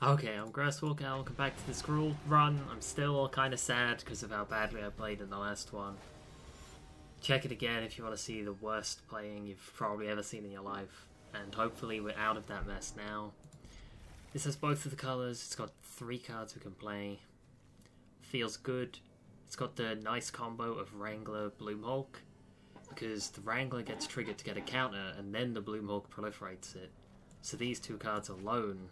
Okay, I'm Grasswalker, welcome back to this cruel run. I'm still kind of sad because of how badly I played in the last one. Check it again if you want to see the worst playing you've probably ever seen in your life. And hopefully we're out of that mess now. This has both of the colours, it's got 3 cards we can play. Feels good. It's got the nice combo of Wrangler, Bloomhulk, because the Wrangler gets triggered to get a counter and then the Bloomhulk proliferates it. So these 2 cards alone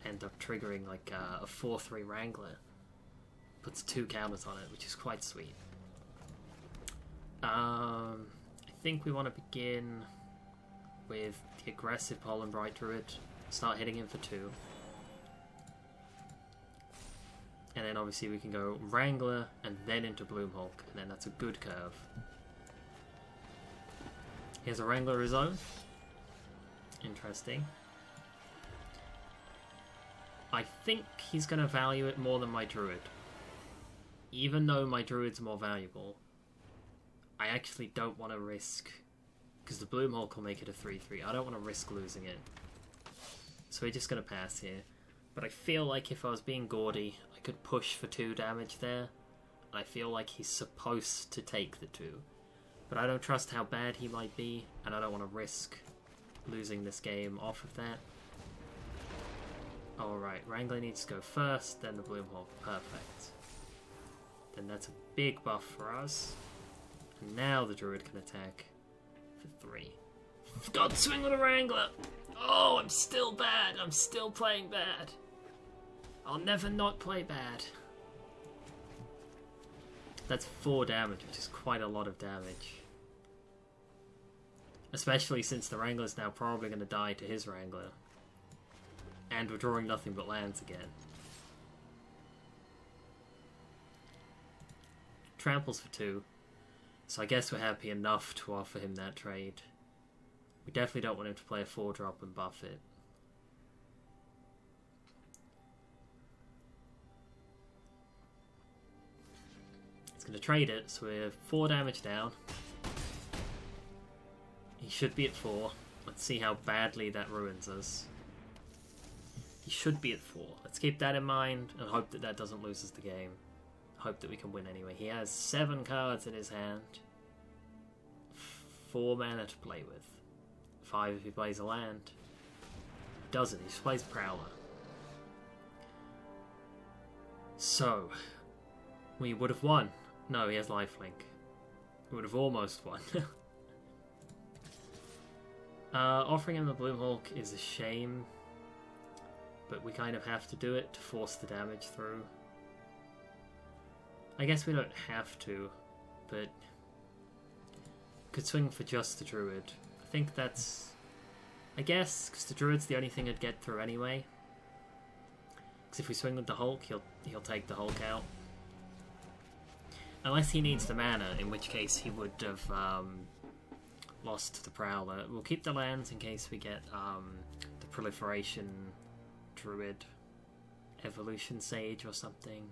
end up triggering like a 4-3 Wrangler. Puts 2 counters on it, which is quite sweet. I think we want to begin with the aggressive Pollen Bright Druid. Start hitting him for 2. And then obviously we can go Wrangler and then into Bloomhulk, and then that's a good curve. He has a Wrangler of his own. Interesting. I think he's going to value it more than my Druid. Even though my Druid's more valuable, I actually don't want to risk, because the Bloomhulk will make it a 3-3. I don't want to risk losing it. So we're just going to pass here. But I feel like if I was being gaudy, I could push for 2 damage there. I feel like he's supposed to take the 2. But I don't trust how bad he might be, and I don't want to risk losing this game off of that. Alright, Wrangler needs to go first, then the Bloomhulk. Perfect. Then that's a big buff for us. And now the Druid can attack for 3. God, swing with a Wrangler! Oh, I'm still bad. I'm still playing bad. I'll never not play bad. That's 4 damage, which is quite a lot of damage. Especially since the Wrangler's now probably going to die to his Wrangler. And we're drawing nothing but lands again. Tramples for 2. So I guess we're happy enough to offer him that trade. We definitely don't want him to play a 4-drop and buff it. He's going to trade it, so we're 4 damage down. He should be at 4. Let's see how badly that ruins us. He should be at 4. Let's keep that in mind and hope that that doesn't lose us the game. Hope that we can win anyway. He has 7 cards in his hand. 4 mana to play with. 5 if he plays a land. Doesn't, he just plays Prowler. So, we would have won. No, he has lifelink. We would have almost won. Offering him the Bloomhulk is a shame, but we kind of have to do it to force the damage through. I guess we don't have to, but could swing for just the Druid. I think that's, I guess, because the Druid's the only thing I'd get through anyway. Because if we swing with the Hulk, he'll take the Hulk out. Unless he needs the mana, in which case he would have lost to the Prowler. We'll keep the lands in case we get the Proliferation Druid, Evolution Sage or something.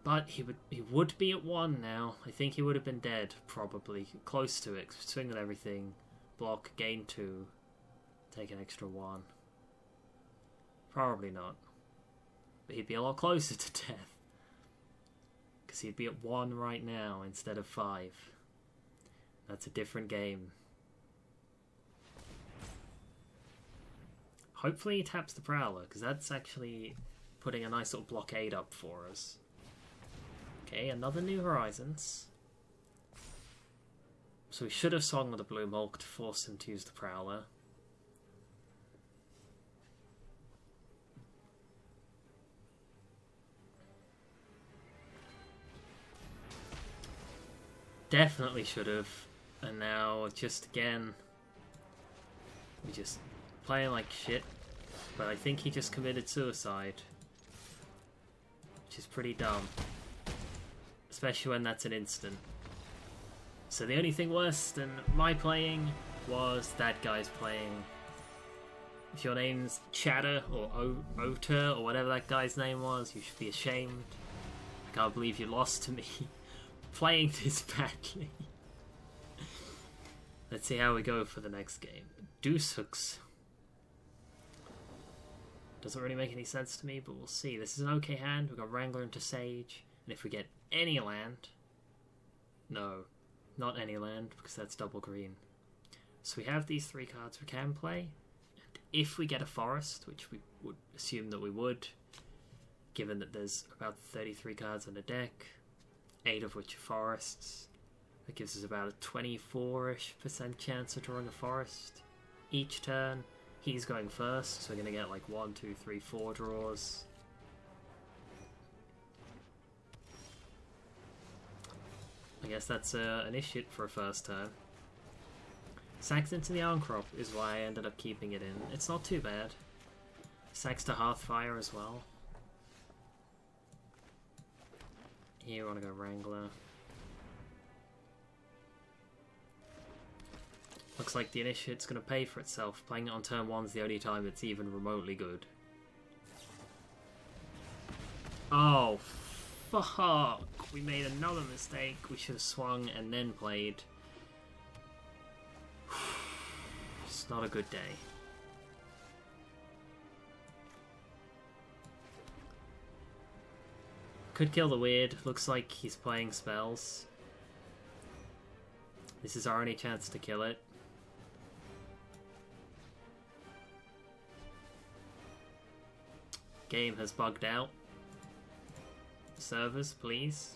But he would be at 1 now. I think he would have been dead, probably. Close to it. Swing with everything. Block, gain 2. Take an extra 1. Probably not. But he'd be a lot closer to death. Because he'd be at 1 right now instead of 5. That's a different game. Hopefully he taps the Prowler, because that's actually putting a nice little blockade up for us. Okay, another New Horizons. So we should have swung with a Bloomhulk to force him to use the Prowler. Definitely should have. And now, just again, we just playing like shit. But I think he just committed suicide. Which is pretty dumb. Especially when that's an instant. So the only thing worse than my playing was that guy's playing. If your name's Chatter or Oter or whatever that guy's name was, you should be ashamed. I can't believe you lost to me playing this badly. Let's see how we go for the next game. Deuce hooks. Doesn't really make any sense to me, but we'll see. This is an okay hand. We've got Wrangler into Sage. And if we get any land... No, not any land, because that's double green. So we have these 3 cards we can play. And if we get a forest, which we would assume that we would, given that there's about 33 cards on the deck, 8 of which are forests, that gives us about a 24-ish% chance of drawing a forest each turn. He's going first, so we're going to get like 1, 2, 3, 4 draws. I guess that's an issue for a first turn. Sacks into the Arm Crop is why I ended up keeping it in. It's not too bad. Sacks to Hearthfire as well. Here I want to go Wrangler. Looks like the Initiate's going to pay for itself. Playing it on turn 1's the only time it's even remotely good. Oh, fuck. We made another mistake. We should have swung and then played. It's not a good day. Could kill the Weird. Looks like he's playing spells. This is our only chance to kill it. Game has bugged out. Servers, please.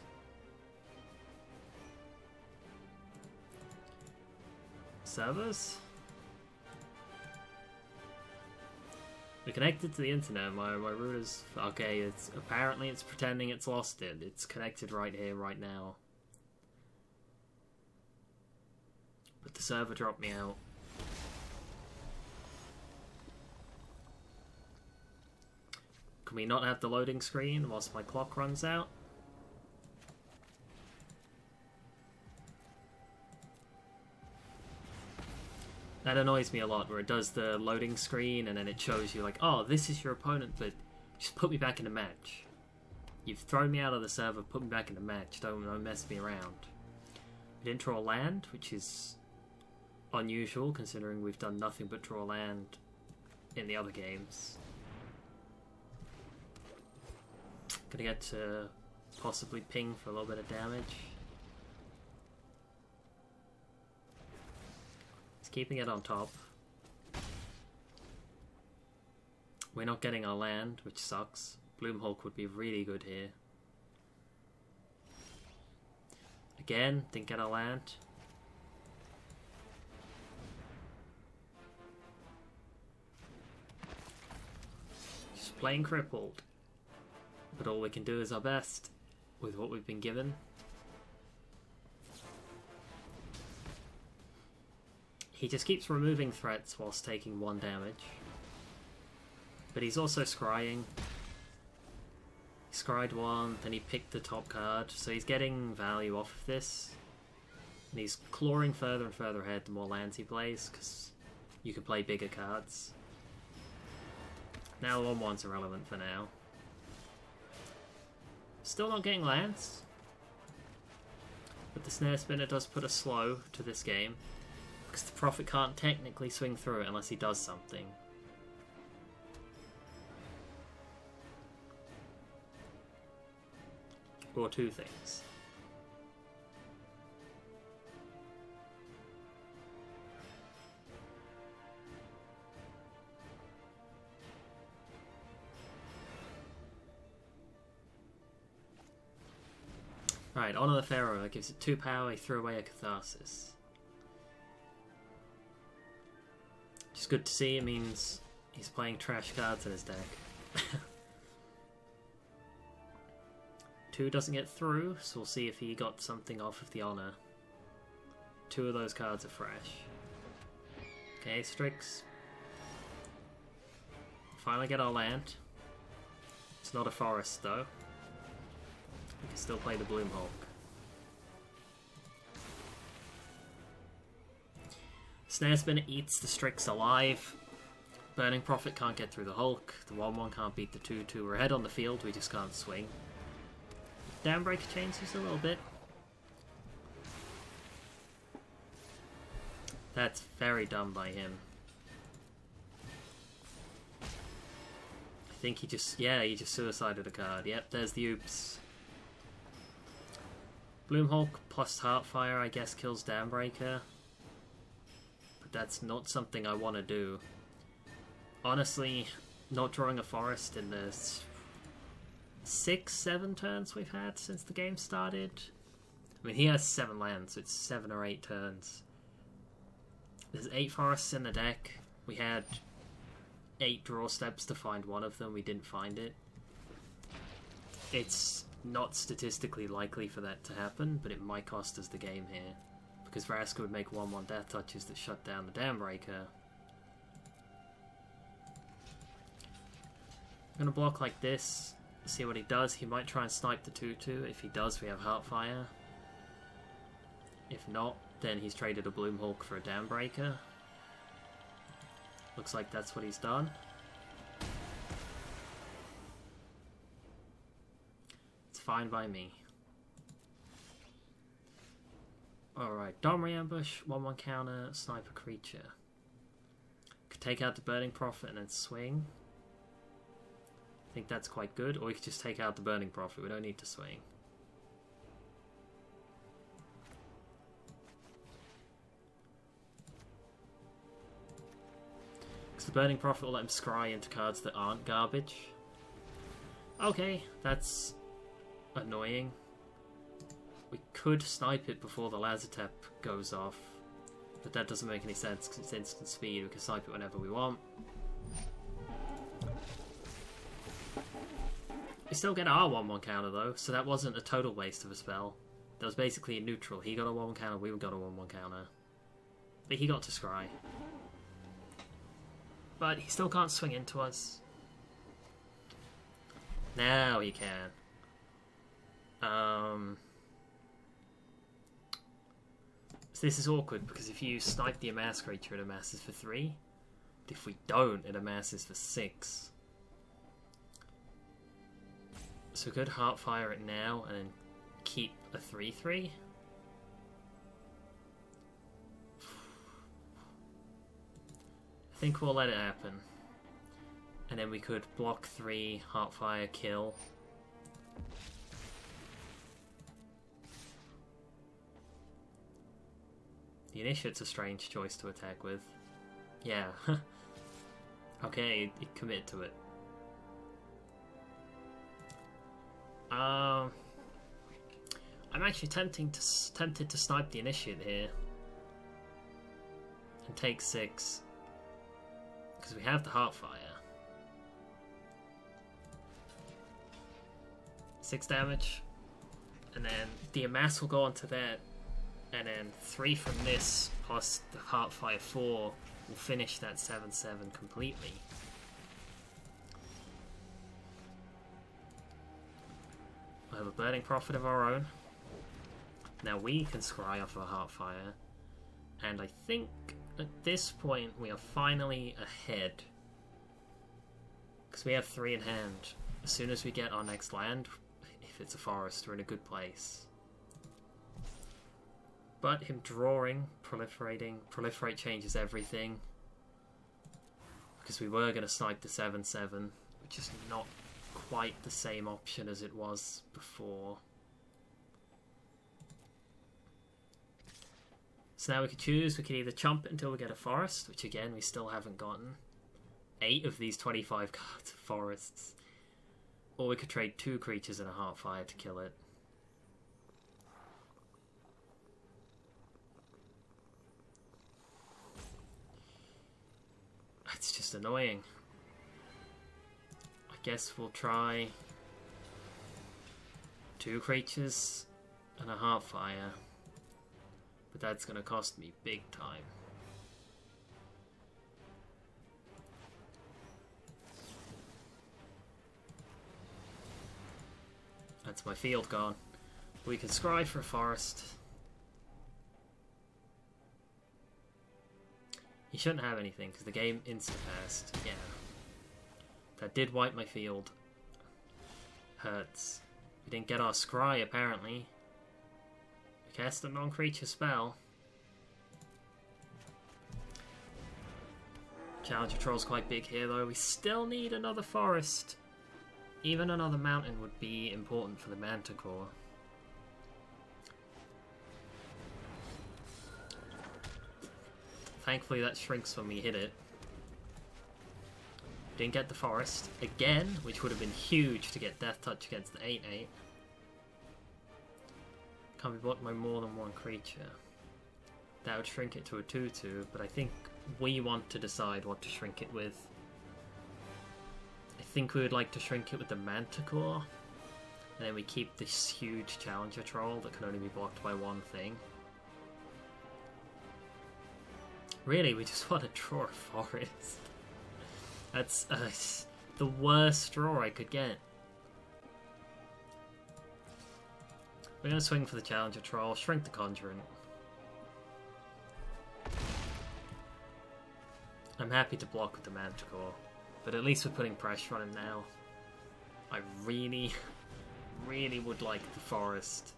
Servers? We're connected to the internet. My router's... Okay, it's apparently it's pretending it's lost it. It's connected right here, right now. But the server dropped me out. Can we not have the loading screen whilst my clock runs out? That annoys me a lot, where it does the loading screen and then it shows you like, oh, this is your opponent, but just put me back in the match. You've thrown me out of the server, put me back in the match, don't mess me around. We didn't draw land, which is unusual considering we've done nothing but draw land in the other games. Gonna get to possibly ping for a little bit of damage. He's keeping it on top. We're not getting our land, which sucks. Bloomhulk would be really good here. Again, didn't get our land. Just playing crippled. But all we can do is our best with what we've been given. He just keeps removing threats whilst taking 1 damage. But he's also scrying. He scryed 1, then he picked the top card, so he's getting value off of this. And he's clawing further and further ahead the more lands he plays, because you can play bigger cards. Now 1/1's irrelevant for now. Still not getting lands. But the Snare Spinner does put a slow to this game. Because the Prophet can't technically swing through it unless he does something. Or 2 things. Right, Honor the Pharaoh. That gives it 2 power. He threw away a Catharsis. Which is good to see. It means he's playing trash cards in his deck. 2 doesn't get through, so we'll see if he got something off of the Honor. 2 of those cards are fresh. Okay, Strix. Finally get our land. It's not a forest, though. We can still play the Bloomhulk. Snare Spinner eats the Strix alive. Burning Prophet can't get through the Hulk. The 1/1 can't beat the 2/2. We're ahead on the field, we just can't swing. Downbreaker changes a little bit. That's very dumb by him. think he just, yeah, he just suicided a card. Yep, there's the oops. Bloomhawk plus Heartfire, I guess, kills Dambreaker. But that's not something I want to do. Honestly, not drawing a forest in the 6-7 turns we've had since the game started. I mean, he has 7 lands, so it's 7 or 8 turns. There's 8 forests in the deck. We had 8 draw steps to find one of them. We didn't find it. It's not statistically likely for that to happen, but it might cost us the game here. Because Vraska would make 1/1 death touches that shut down the Dambreaker. I'm going to block like this, see what he does. He might try and snipe the 2/2. If he does, we have Heartfire. If not, then he's traded a Bloomhawk for a Dambreaker. Looks like that's what he's done. It's fine by me. Alright, Domri Ambush, 1/1 counter, sniper creature. Could take out the Burning Prophet and then swing. I think that's quite good, or we could just take out the Burning Prophet, we don't need to swing. Because the Burning Prophet will let him scry into cards that aren't garbage. Okay, that's annoying. We could snipe it before the Lazotep goes off, but that doesn't make any sense because it's instant speed. We can snipe it whenever we want. We still get our 1/1 counter though, so that wasn't a total waste of a spell. That was basically a neutral. He got a 1/1 counter, we got a 1/1 counter. But he got to scry. But he still can't swing into us. Now he can. So this is awkward because if you snipe the Amass creature, it amasses for 3. If we don't, it amasses for 6. So we could Heartfire it now and then keep a 3/3. I think we'll let it happen. And then we could block 3, Heartfire, kill. The Initiate's a strange choice to attack with. Yeah. Okay, commit to it. I'm actually tempted to snipe the Initiate here. And take 6. Because we have the Heartfire. 6 damage. And then the Amass will go onto that. And then 3 from this plus the Heartfire 4 will finish that 7/7 completely. We have a Burning Prophet of our own. Now we can scry off a Heartfire. And I think at this point we are finally ahead. Because we have 3 in hand. As soon as we get our next land, if it's a forest, we're in a good place. But him drawing, proliferate changes everything. Because we were going to snipe the 7/7, which is not quite the same option as it was before. So now we could choose, we could either chump it until we get a forest, which again we still haven't gotten. 8 of these 25 cards are forests. Or we could trade 2 creatures and a Heartfire to kill it. It's just annoying. I guess we'll try 2 creatures and a Heartfire. But that's going to cost me big time. That's my field gone. We can scry for a forest. He shouldn't have anything because the game insta-passed. Yeah. That did wipe my field. Hurts. We didn't get our scry apparently. We cast a non-creature spell. Challenger Troll's quite big here though. We still need another forest. Even another mountain would be important for the Manticore. Thankfully that shrinks when we hit it. Didn't get the forest again, which would have been huge to get Death Touch against the 8/8. Can't be blocked by more than one creature. That would shrink it to a 2/2, but I think we want to decide what to shrink it with. I think we would like to shrink it with the Manticore, and then we keep this huge Challenger Troll that can only be blocked by one thing. Really, we just want to draw a forest. That's the worst draw I could get. We're going to swing for the Challenger Troll, shrink the Conjurant. I'm happy to block with the Manticore, but at least we're putting pressure on him now. I really, really would like the forest.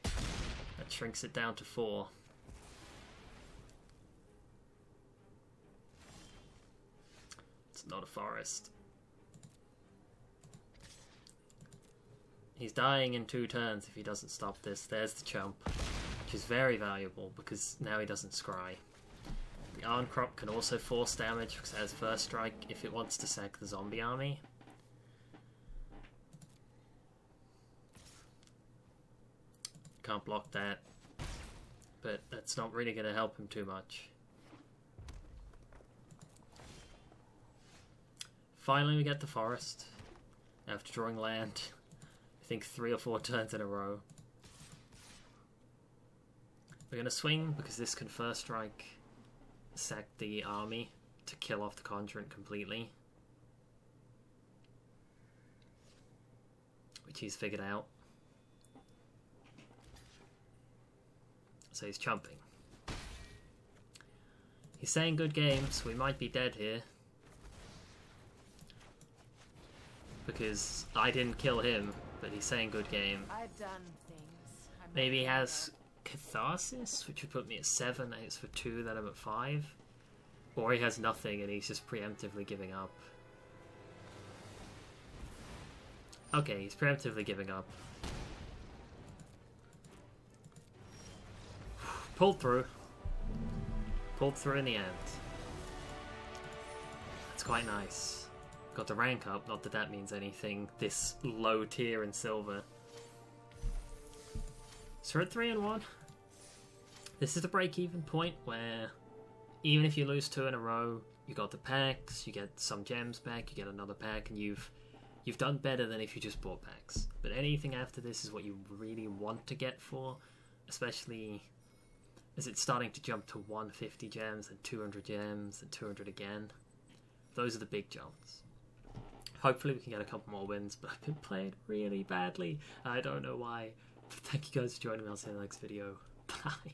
That shrinks it down to 4. It's not a forest. He's dying in 2 turns if he doesn't stop this. There's the chump, which is very valuable because now he doesn't scry. The Iron Crop can also force damage because it has first strike if it wants to sack the zombie army. Can't block that, but that's not really going to help him too much. Finally we get the forest after drawing land. I think 3 or 4 turns in a row. We're going to swing because this can first strike, sack the army to kill off the Conjurant completely, which he's figured out. So he's chumping. He's saying good game, so we might be dead here. Because I didn't kill him, but he's saying good game. I've done things. Maybe he has Catharsis, which would put me at 7, and it's for 2, then I'm at 5. Or he has nothing and he's just preemptively giving up. Okay, he's preemptively giving up. Pulled through. Pulled through in the end. That's quite nice. Got the rank up, not that that means anything this low tier in silver. So we're at 3-1. This is the break-even point where even if you lose 2 in a row, you got the packs, you get some gems back, you get another pack, and you've done better than if you just bought packs. But anything after this is what you really want to get for, especially as it's starting to jump to 150 gems and 200 gems and 200 again. Those are the big jumps. Hopefully we can get a couple more wins, but I've been playing really badly. I don't know why. But thank you guys for joining me. I'll see you in the next video. Bye.